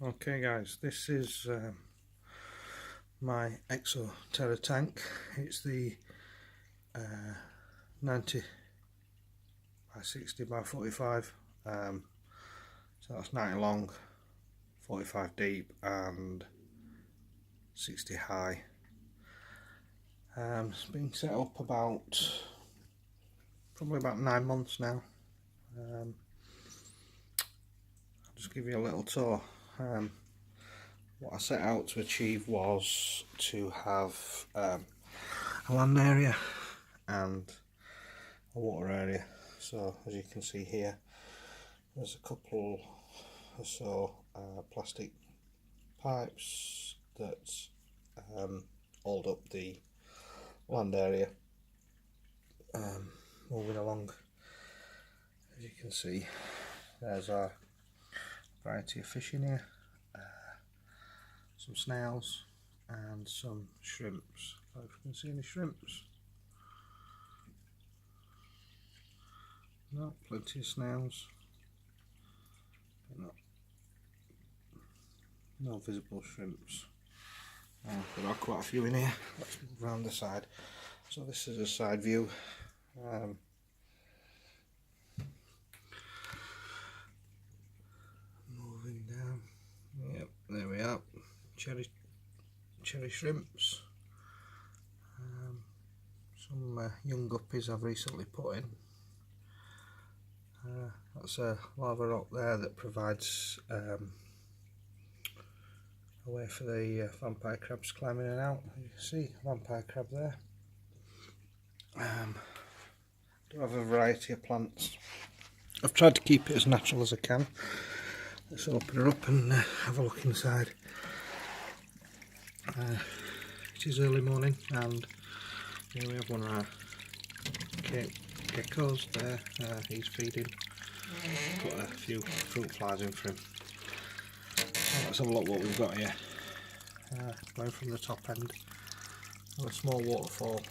Okay guys, this is my Exoterra tank. It's the 90 by 60 by 45, so that's 90 long, 45 deep and 60 high. It's been set up probably about 9 months now. I'll just give you a little tour. What I set out to achieve was to have a land area and a water area. So as you can see here, there's a couple or so plastic pipes that hold up the land area. Moving along, as you can see, there's a variety of fish in here, some snails and some shrimps. I don't know if you can see any shrimps. No, plenty of snails, but no visible shrimps. There are quite a few in here. Let's move around the side. So this is a side view. Moving down. Yep, there we are. Cherry shrimps. Some young guppies I've recently put in. That's a lava rock there that provides a way for the vampire crabs climbing in and out. You can see vampire crab there. Do have a variety of plants. I've tried to keep it as natural as I can. Let's open her up and have a look inside. It is early morning and here we have one of our geckos there. He's feeding. Put a few fruit flies in for him. Let's have a look what we've got here. Going from the top end, a small waterfall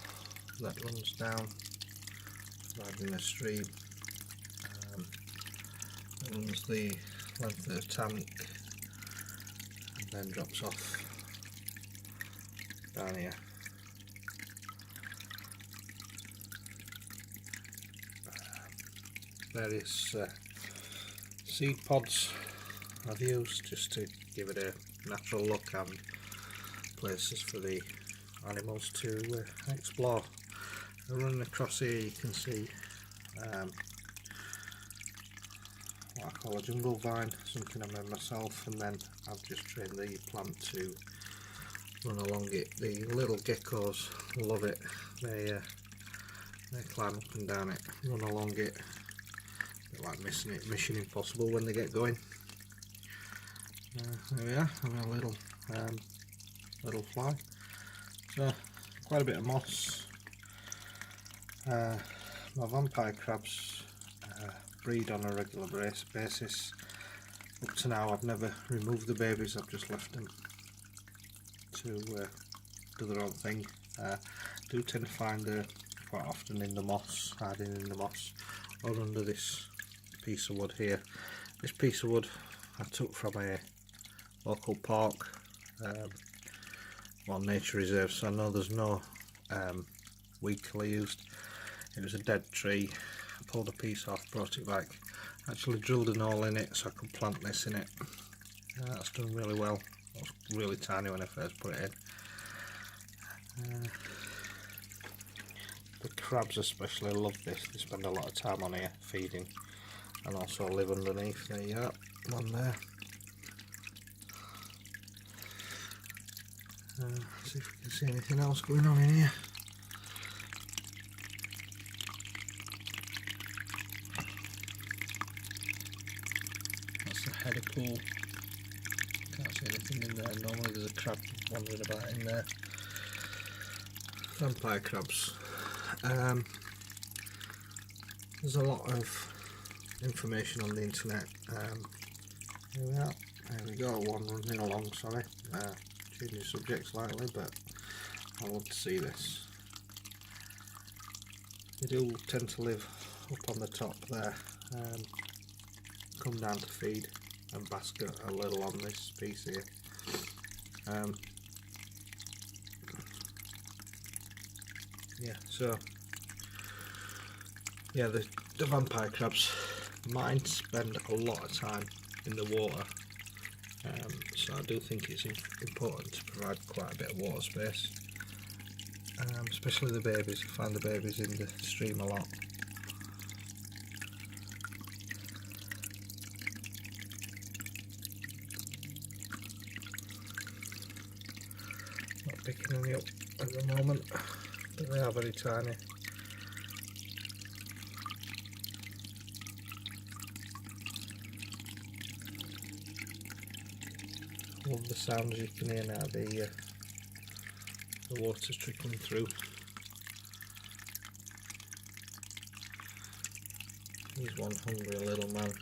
that runs down, providing a stream. It runs the length of the tank and then drops off down here. Various seed pods I've used just to give it a natural look and places for the animals to explore. Running across here you can see what I call a jungle vine, something I made myself, and then I've just trained the plant to run along it. The little geckos love it. They climb up and down it, run along it. A bit like Mission Impossible when they get going. There we are, having a little fly. So quite a bit of moss. My vampire crabs breed on a regular basis. Up to now I've never removed the babies, I've just left them to do their own thing. Do tend to find her quite often in the moss, hiding in the moss, or under this piece of wood here. This piece of wood I took from a local park, nature reserve, so I know there's no weed killer used. It was a dead tree. I pulled a piece off, brought it back, actually drilled an hole in it so I could plant this in it. That's done really well. It was really tiny when I first put it in. The crabs especially love this. They spend a lot of time on here feeding and also live underneath. There you are, one there. See if we can see anything else going on in here. That's the header pool. Can't see anything in there. Normally there's a crab wandering about in there. Vampire crabs. There's a lot of information on the internet. Here we are. There we go. One running along. Sorry. Changing subject slightly, but I love to see this. They do tend to live up on the top there, come down to feed. and bask a little on this piece here. Yeah, so yeah, the vampire crabs might spend a lot of time in the water, so I do think it's important to provide quite a bit of water space, especially the babies. I find the babies in the stream a lot. Not picking any up at the moment, but they are very tiny. Love the sounds you can hear now, the water's trickling through. Here's one hungry little man.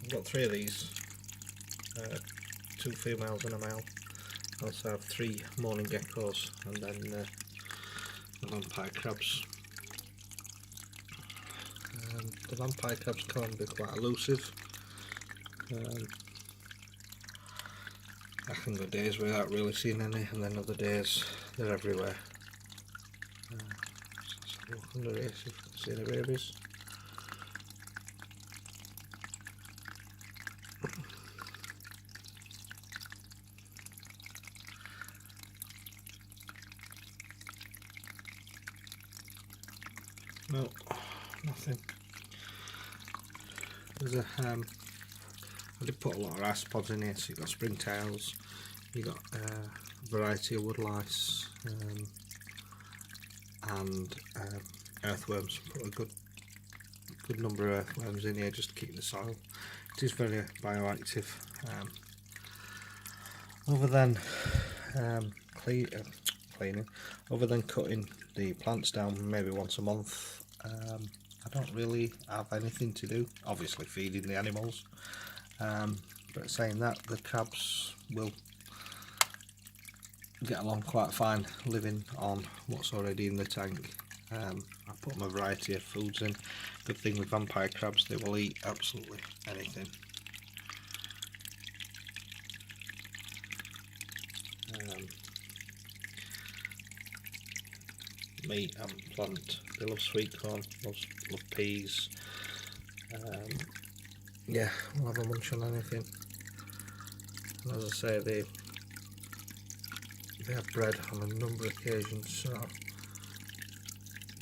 I've got 3 of these, 2 females and a male. I also have 3 morning geckos, and then the vampire crabs. The vampire crabs can be quite elusive. I can go days without really seeing any, and then other days they're everywhere. Let's have a look under here, see if you can see the babies. No, nothing. There's a I did put a lot of isopods in here, so you've got springtails, you've got a variety of woodlice, and earthworms. Put a good number of earthworms in here just to keep the soil. It is very bioactive. Other than cleaning, other than cutting the plants down maybe once a month, I don't really have anything to do. Obviously feeding the animals, but saying that, the crabs will get along quite fine living on what's already in the tank. I put them a variety of foods in. Good thing with vampire crabs, they will eat absolutely anything. Meat and plant. They love sweet corn, love peas. Yeah, we'll have a munch on anything. And as I say, they have bred on a number of occasions, so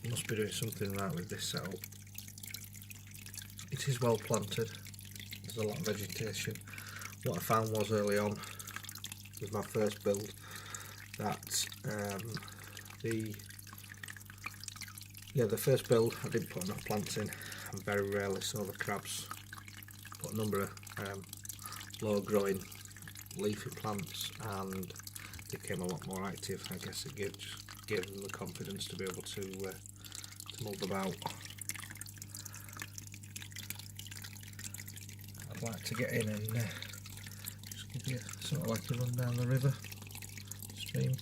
must be doing something right with this setup. It is well planted. There's a lot of vegetation. What I found was early on, with my first build, that the first build I didn't put enough plants in, and very rarely saw the crabs. Put a number of low growing leafy plants, and they became a lot more active. I guess it gave them the confidence to be able to move about. I'd like to get in and just give you sort of like a run down the river stream.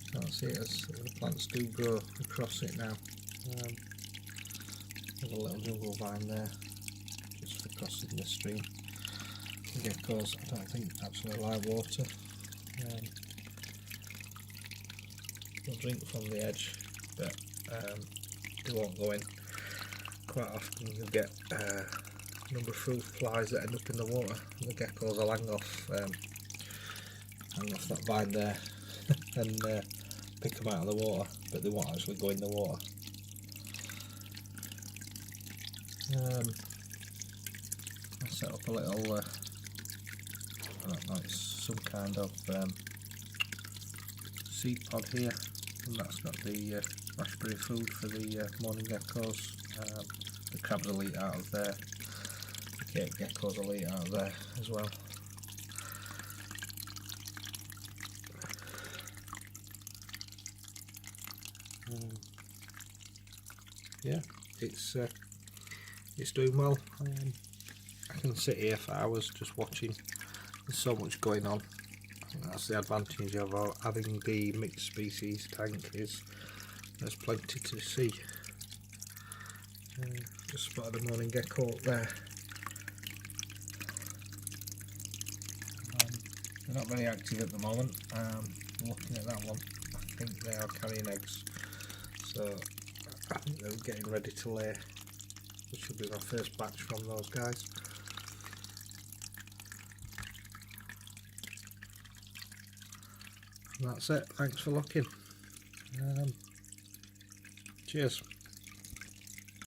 You can't see it as the plants do grow across it now. There's a little jungle vine there just for crossing the stream. The geckos, I don't think actually like water. They'll drink from the edge, but they won't go in. Quite often you get a number of fruit flies that end up in the water, and the geckos will hang off that vine there and pick them out of the water, but they won't actually go in the water. I set up a little, I don't know, it's some kind of seed pod here, and that's got the raspberry food for the morning geckos. The crabs will eat out of there, the Cape geckos will eat out of there as well. Yeah, it's doing well. I can sit here for hours just watching. There's so much going on. I think that's the advantage of having the mixed species tank, is There's plenty to see. Just spotted a morning gecko up there. They're not very active at the moment. Looking at that one, I think they are carrying eggs, so I think they're getting ready to lay, which will be my first batch from those guys. And that's it. Thanks for looking. Cheers.